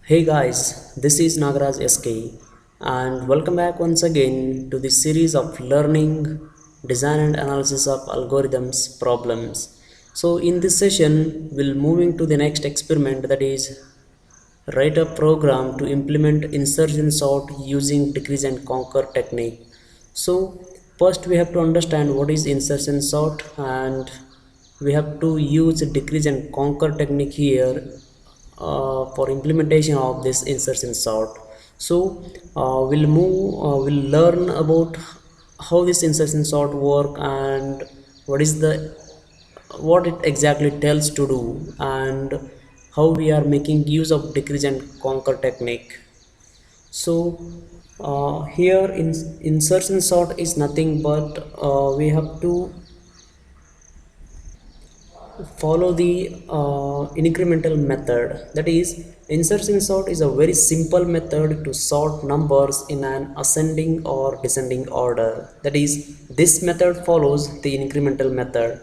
Hey guys, this is Nagaraj SK and welcome back once again to this series of learning, design and analysis of algorithms problems. So in this session, we'll moving to the next experiment, that is write a program to implement insertion sort using decrease and conquer technique. So first we have to understand what is insertion sort, and we have to use decrease and conquer technique here for implementation of this insertion sort. So we'll learn about how this insertion sort work and what is the what it exactly tells to do, and how we are making use of decrease and conquer technique. So here in insertion sort is nothing but we have to follow the incremental method. That is, insertion sort is a very simple method to sort numbers in an ascending or descending order. That is, this method follows the incremental method.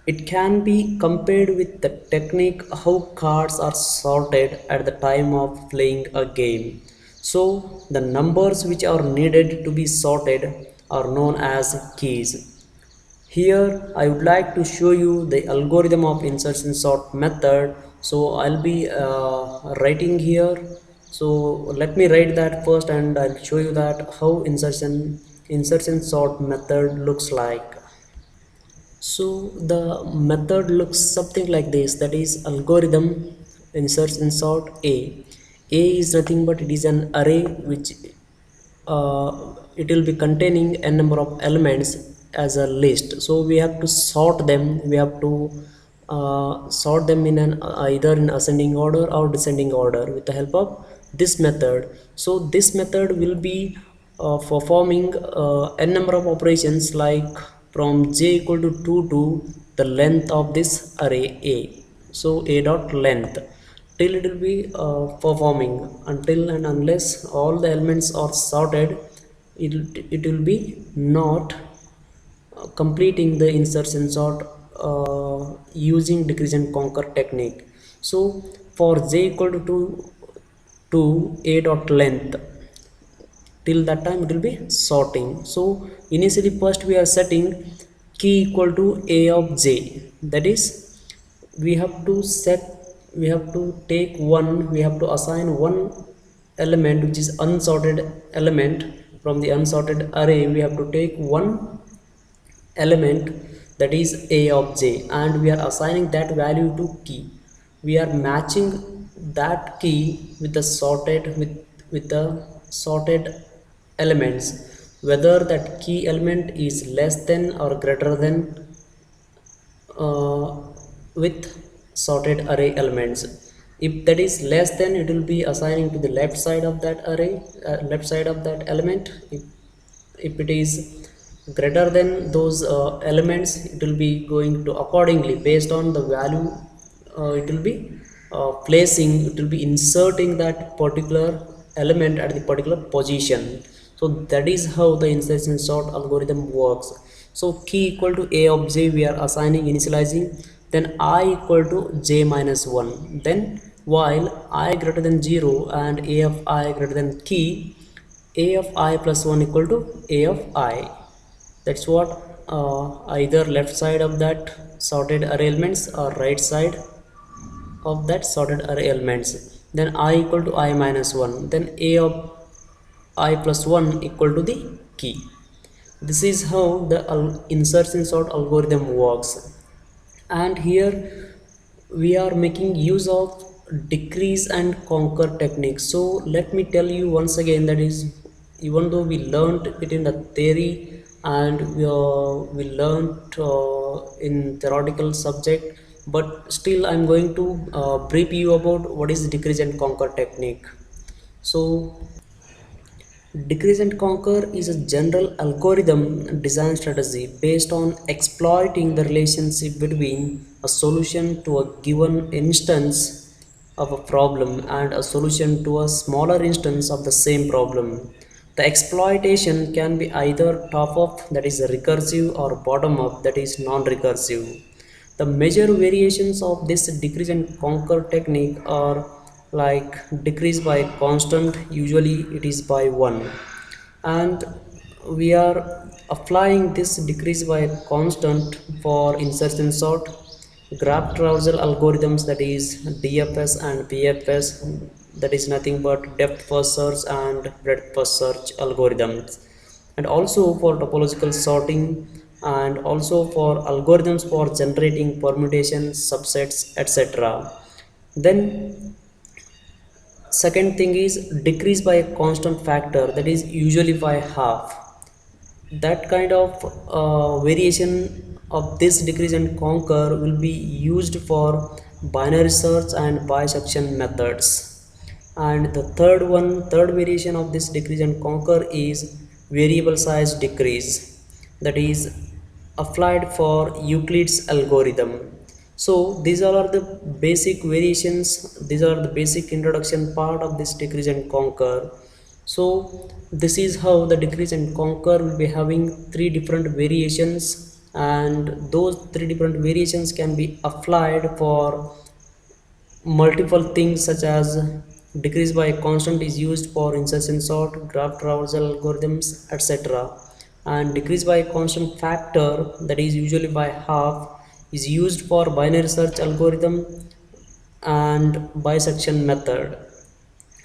It can be compared with the technique how cards are sorted at the time of playing a game. So the numbers which are needed to be sorted are known as keys. Here I would like to show you the algorithm of insertion sort method. So I'll be writing here. So let me write that first and I'll show you that how insertion sort method looks like. So the method looks something like this. That is, algorithm insertion sort A. A is nothing but it is an array which it will be containing n number of elements as a list. So we have to sort them. We have to sort them in an either in ascending order or descending order with the help of this method. So this method will be performing n number of operations, like from j equal to 2 to the length of this array A. So A dot length till it will be performing until and unless all the elements are sorted. It will be not completing the insertion sort using decrease and conquer technique. So for j equal to A dot length, till that time it will be sorting. So initially first we are setting key equal to A of j. That is, we have to set, we have to take one, we have to assign one element which is unsorted element. From the unsorted array we have to take one element, that is A of j, and we are assigning that value to key. We are matching that key with the sorted with the sorted elements, whether that key element is less than or greater than uh, with sorted array elements. If that is less than, it will be assigning to the left side of that array, left side of that element. If it is greater than those elements, it will be going to accordingly based on the value. It will be placing, it will be inserting that particular element at the particular position. So that is how the insertion sort algorithm works. So key equal to A of j we are assigning, initializing, then I equal to j minus 1, then while I greater than 0 and A of I greater than key, A of I plus 1 equal to A of I. That's what either left side of that sorted array elements or right side of that sorted array elements. Then I equal to I minus 1, then A of I plus 1 equal to the key. This is how the insertion sort algorithm works. And here we are making use of decrease and conquer technique. So let me tell you once again, that is, even though we learned it in the theory and we learned in theoretical subject, but still I'm going to brief you about what is decrease and conquer technique. So decrease and conquer is a general algorithm design strategy based on exploiting the relationship between a solution to a given instance of a problem and a solution to a smaller instance of the same problem. The exploitation can be either top up, that is recursive, or bottom up, that is non-recursive. The major variations of this decrease and conquer technique are like decrease by constant, usually it is by 1, and we are applying this decrease by constant for insertion sort, graph traversal algorithms, that is DFS and BFS, that is nothing but depth first search and breadth first search algorithms, and also for topological sorting, and also for algorithms for generating permutations, subsets, etc. Then second thing is decrease by a constant factor, that is usually by half. That kind of variation of this decrease and conquer will be used for binary search and bisection methods. And the third variation of this decrease and conquer is variable size decrease, that is applied for Euclid's algorithm. So these all are the basic variations, these are the basic introduction part of this decrease and conquer. So this is how the decrease and conquer will be having three different variations, and those three different variations can be applied for multiple things, such as decrease by constant is used for insertion sort, graph traversal algorithms, etc. And decrease by constant factor, that is usually by half, is used for binary search algorithm and bisection method.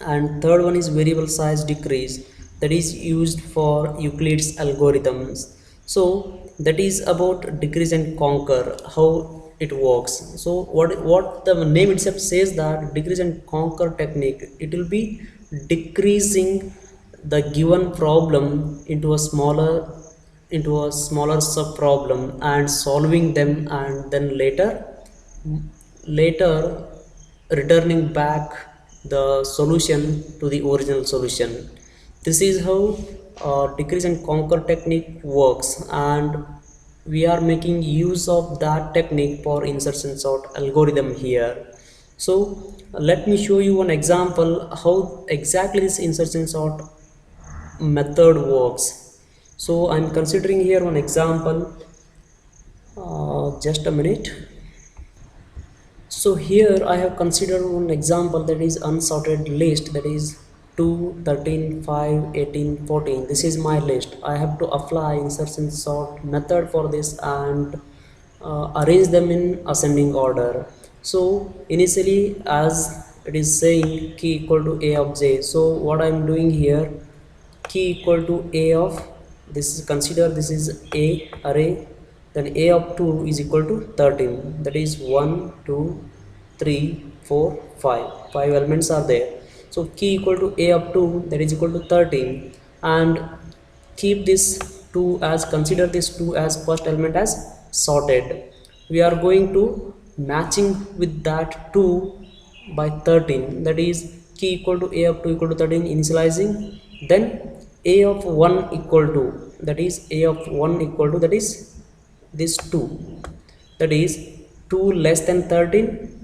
And third one is variable size decrease, that is used for Euclid's algorithms. So that is about decrease and conquer, how it works. So what the name itself says, that decrease and conquer technique, it will be decreasing the given problem into a sub problem and solving them, and then later returning back the solution to the original solution. This is how decrease and conquer technique works, and we are making use of that technique for insertion sort algorithm here. So let me show you one example how exactly this insertion sort method works. So I'm considering here one example, just a minute. So here I have considered one example, that is unsorted list, that is 2, 13, 5, 18, 14. This is my list. I have to apply insertion sort method for this and arrange them in ascending order. So initially, as it is saying key equal to a of j, so what I am doing here, key equal to a of, this is, consider this is a array, then a of 2 is equal to 13, that is 1 2 3 4 5, 5 elements are there. So key equal to a of 2, that is equal to 13, and keep this 2 as, consider this 2 as first element as sorted. We are going to matching with that 2 by 13, that is key equal to a of 2 equal to 13, initializing, then a of 1 equal to, that is a of 1 equal to, that is this 2, that is 2 less than 13,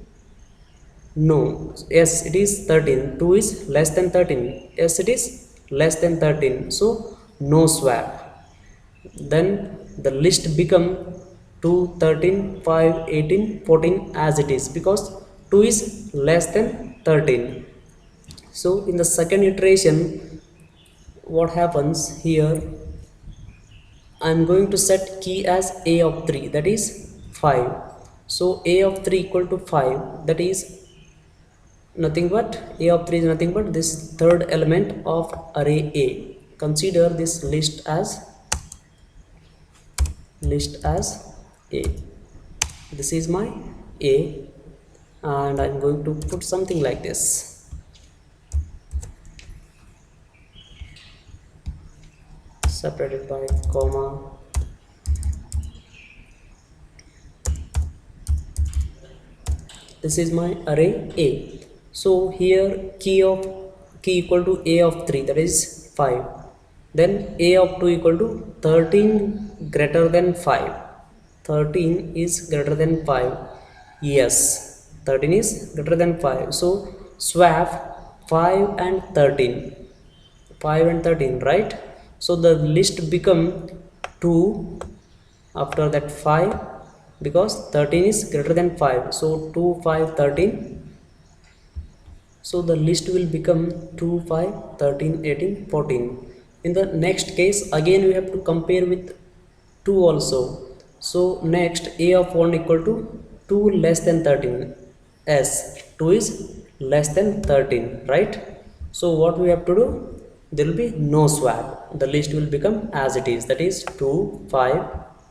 no, yes it is 13, 2 is less than 13, yes it is less than 13, so no swap. Then the list become 2 13 5 18 14 as it is, because 2 is less than 13. So in the second iteration, what happens here, I am going to set key as a of 3, that is 5. So a of 3 equal to 5, that is nothing but, a of 3 is nothing but this third element of array A. Consider this list as A. This is my A, and I'm going to put something like this, separated by comma. This is my array A. So here key equal to a of 3, that is 5. Then a of 2 equal to 13 greater than 5. 13 is greater than 5. Yes, 13 is greater than 5. So swap 5 and 13. 5 and 13, right? So the list become 2 after that 5, because 13 is greater than 5. So 2 5 13. So the list will become 2, 5, 13, 18, 14. In the next case again we have to compare with 2 also. So next a of 1 equal to 2 less than 13, as 2 is less than 13, right? So what we have to do, there will be no swap, the list will become as it is, that is 2, 5,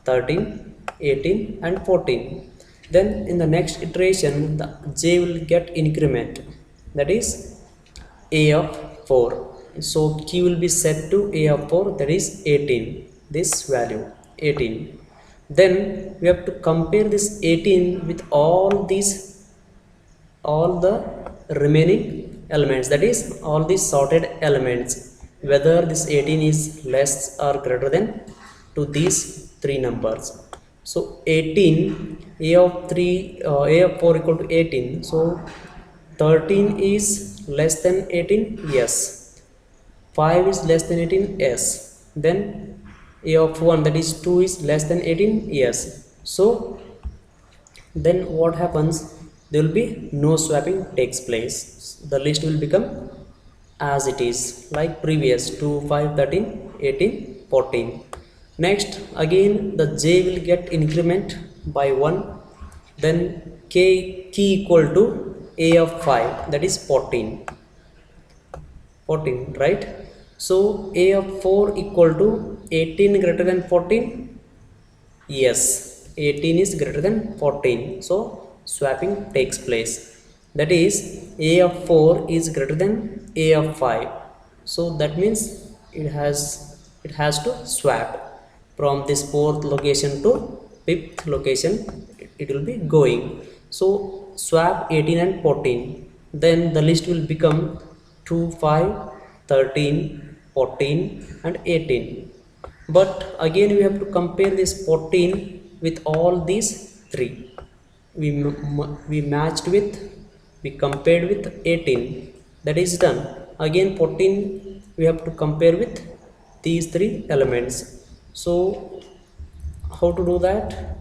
13, 18 and 14. Then in the next iteration the j will get increment, that is a of 4. So key will be set to a of 4, that is 18, this value 18. Then we have to compare this 18 with all the remaining elements, that is all these sorted elements, whether this 18 is less or greater than to these three numbers. So 18 a of 3 a of 4 equal to 18, so 13 is less than 18, yes. 5 is less than 18, yes. Then a of 1, that is 2 is less than 18, yes. So then what happens, there will be no swapping takes place, the list will become as it is like previous 2, 5, 13, 18, 14. Next again the j will get increment by 1, then key equal to a of 5, that is 14, 14, right? So a of 4 equal to 18 greater than 14, yes, 18 is greater than 14, so swapping takes place, that is a of 4 is greater than a of 5, so that means it has to swap from this fourth location to fifth location, it will be going. So swap 18 and 14, then the list will become 2, 5, 13, 14 and 18. But again we have to compare this 14 with all these three, we matched with, we compared with 18, that is done. Again 14 we have to compare with these three elements. So how to do that?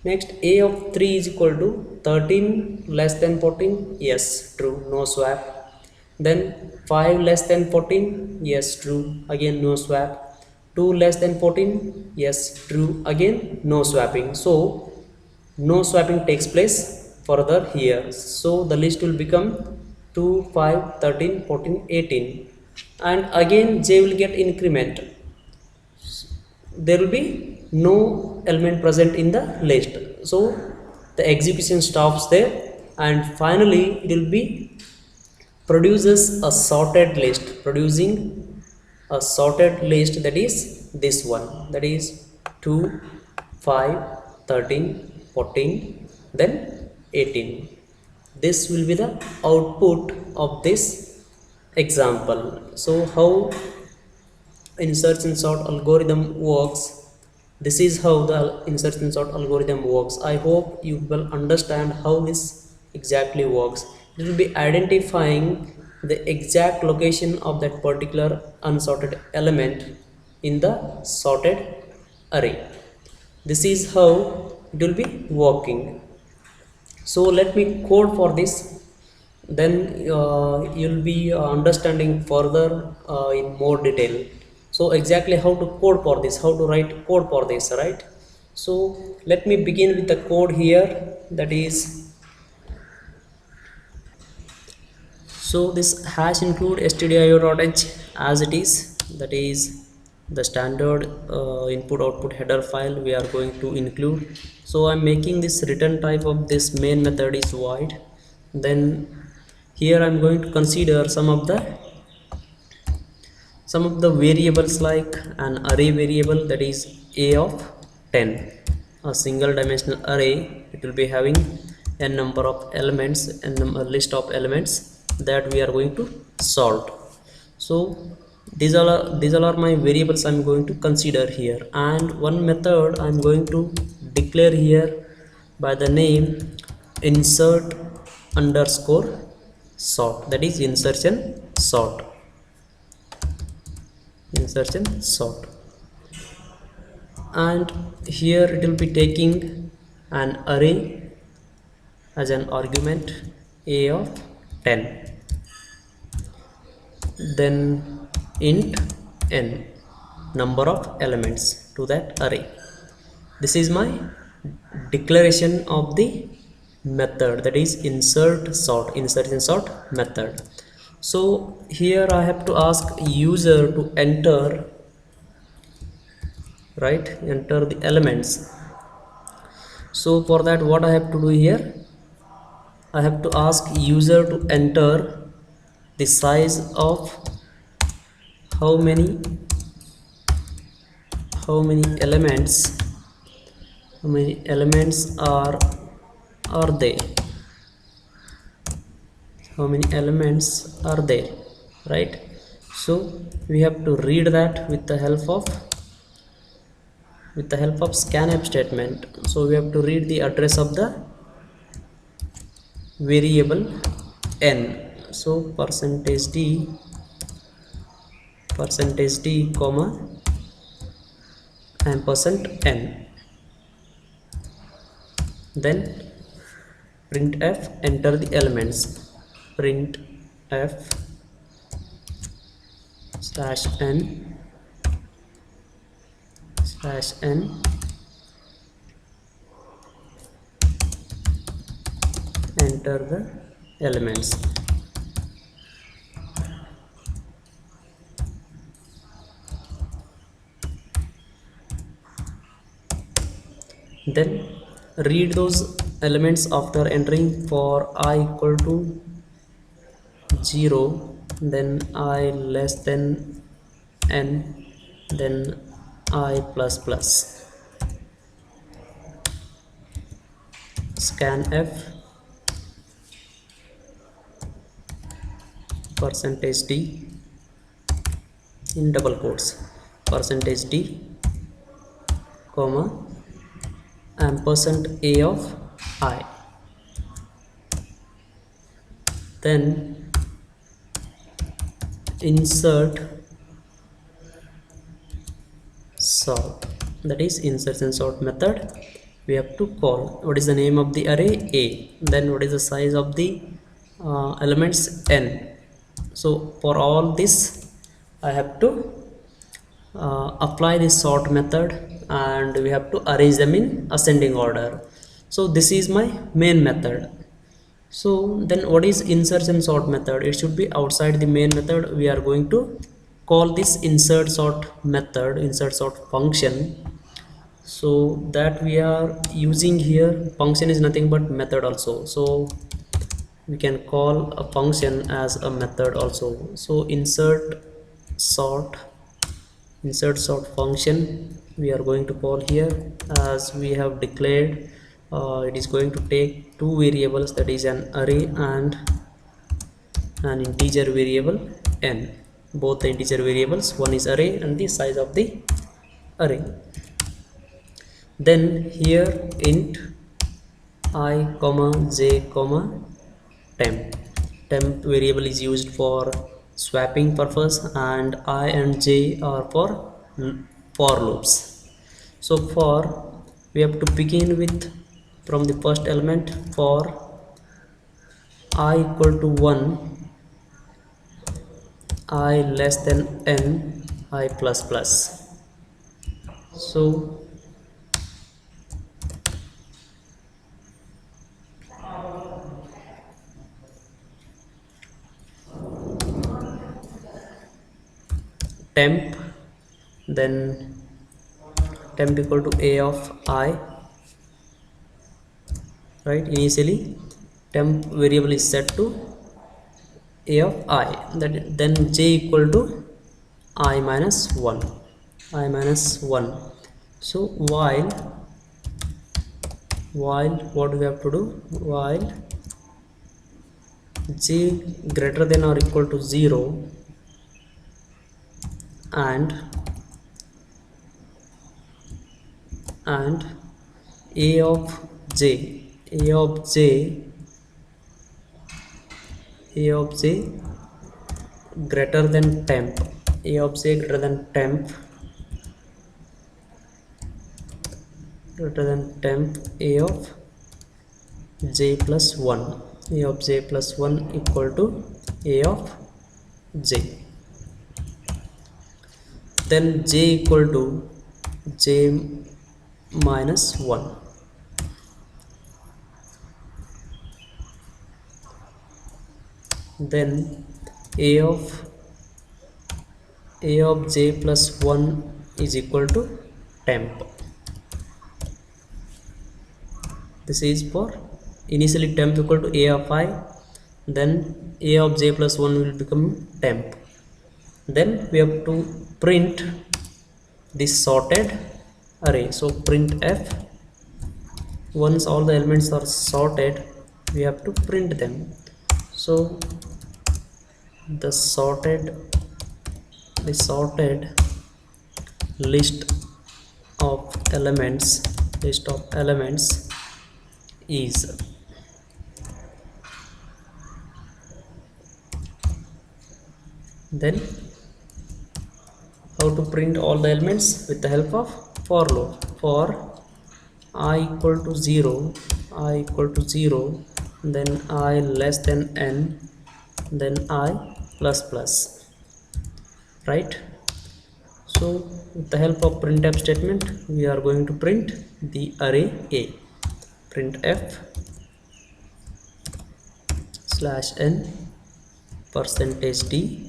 Next a of 3 is equal to 13 less than 14, yes, true, no swap. Then 5 less than 14, yes, true, again no swap. 2 less than 14, yes, true, again no swapping. So no swapping takes place further here, so the list will become 2, 5, 13, 14, 18, and again j will get increment, there will be no element present in the list, so the execution stops there, and finally it will be produces a sorted list, producing a sorted list, that is this one, that is 2, 5, 13, 14, then 18. This will be the output of this example. So how insertion sort algorithm works, this is how the insertion sort algorithm works. I hope you will understand how this exactly works. It will be identifying the exact location of that particular unsorted element in the sorted array. This is how it will be working. So let me code for this, then you'll be understanding further in more detail. So exactly how to code for this, how to write code for this, right? So let me begin with the code here, that is, so this hash include stdio.h as it is, that is the standard input output header file we are going to include. So I'm making this return type of this main method is void. Then here I'm going to consider some of the variables, like an array variable, that is a of 10, a single dimensional array. It will be having a number of elements and a list of elements that we are going to sort. So these all are my variables I'm going to consider here, and one method I'm going to declare here by the name insert underscore sort, that is insertion sort, and here it will be taking an array as an argument a of 10. then int n, number of elements to that array. This is my declaration of the method, that is insertion sort method. So here I have to ask user to enter the elements. So for that, what I have to do here, I have to ask user to enter the size of how many elements are they, how many elements are there, right? So we have to read that with the help of scanf statement. So we have to read the address of the variable n. So percentage d comma ampersand n, then printf enter the elements, printf /n enter the elements. Then read those elements after entering. For I equal to 0, then I less than n, then I plus plus. Scanf percentage d in double quotes, percentage d comma ampersand a of I, then insert sort, that is insertion sort method. We have to call what is the name of the array, a, then what is the size of the elements, n. So for all this I have to apply this sort method, and we have to arrange them in ascending order. So this is my main method. So then what is insertion sort method? It should be outside the main method. We are going to call this insert sort method, insert sort function. So that we are using here, function is nothing but method also, so we can call a function as a method also. So insert sort function we are going to call here, as we have declared it is going to take two variables, that is an array and an integer variable n. Both the integer variables, one is array and the size of the array. Then here int I comma j comma temp variable is used for swapping purpose, and I and j are for loops. So for we have to begin with from the first element. For I equal to 1, I less than n, I plus plus. So temp, then temp equal to a of I, right? Initially temp variable is set to a of I, that then j equal to I minus 1. So while what we have to do, while j greater than or equal to 0 and a of j greater than temp, a of j greater than temp a of j plus 1, a of j plus 1 equal to a of j. then j equal to j minus 1. Then a of j plus 1 is equal to temp. This is for initially temp equal to a of I, then a of j plus 1 will become temp. Then we have to print this sorted array. So print f, once all the elements are sorted we have to print them. So the sorted list of elements is, then how to print all the elements with the help of for loop. For I equal to 0, then I less than n, then I plus plus, right? So with the help of printf statement we are going to print the array a. Printf /n %d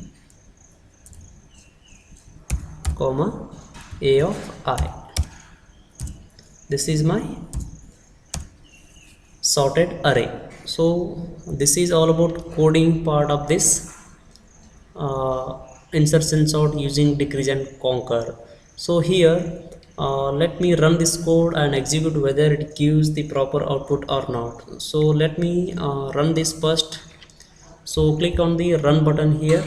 comma a of I. This is my sorted array. So this is all about coding part of this insertion sort using decrease and conquer. So here let me run this code and execute whether it gives the proper output or not. So let me run this first. So click on the run button here.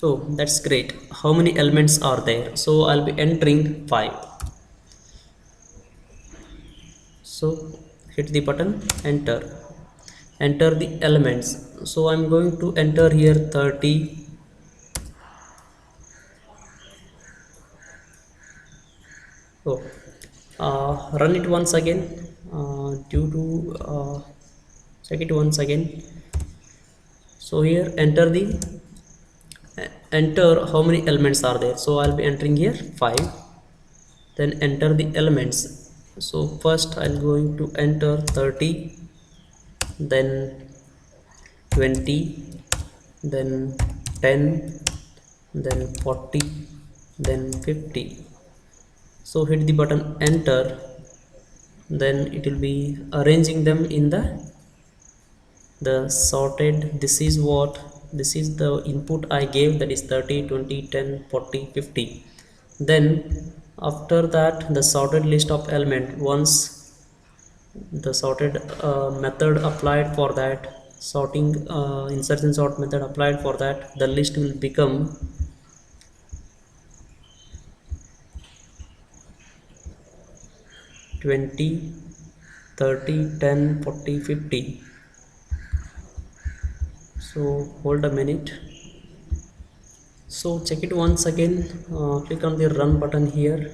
Oh, that's great. How many elements are there? So I'll be entering 5. So hit the button, enter the elements. So I'm going to enter here 30. Oh, run it once again, check it once again. So here enter how many elements are there. So I'll be entering here 5. Then enter the elements. So first I'm going to enter 30, then 20, then 10, then 40, then 50. So hit the button, enter, then it will be arranging them in the sorted. This is the input I gave, that is 30, 20, 10, 40, 50. Then after that the sorted list of element, once the sorted method applied for that, sorting insertion sort method applied for that, the list will become 20, 30, 10, 40, 50. So hold a minute. So check it once again, click on the run button here,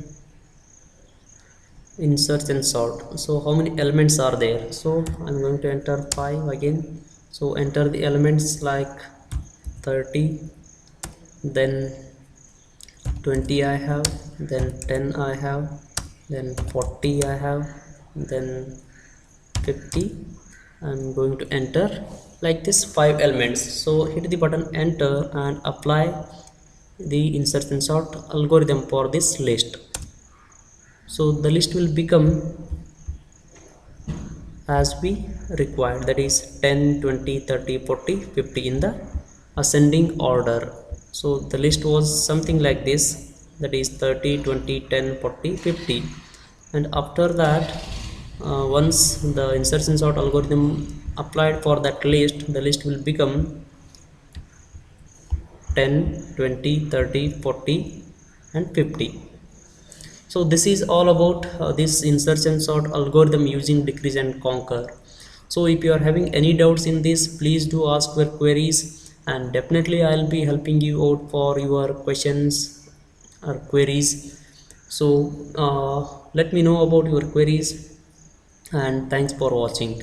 insert and sort. So how many elements are there? So I'm going to enter 5 again. So enter the elements like 30, then 20 I have, then 10 I have, then 40 I have, then 50. I'm going to enter like this 5 elements. So hit the button, enter, and apply the insertion sort algorithm for this list. So the list will become as we required, that is 10, 20, 30, 40, 50 in the ascending order. So the list was something like this, that is 30, 20, 10, 40, 50. And after that once the insertion sort algorithm applied for that list, the list will become 10, 20, 30, 40 and 50. So this is all about this insertion sort algorithm using decrease and conquer. So if you are having any doubts in this, please do ask your queries, and definitely I'll be helping you out for your questions or queries. So let me know about your queries, and thanks for watching.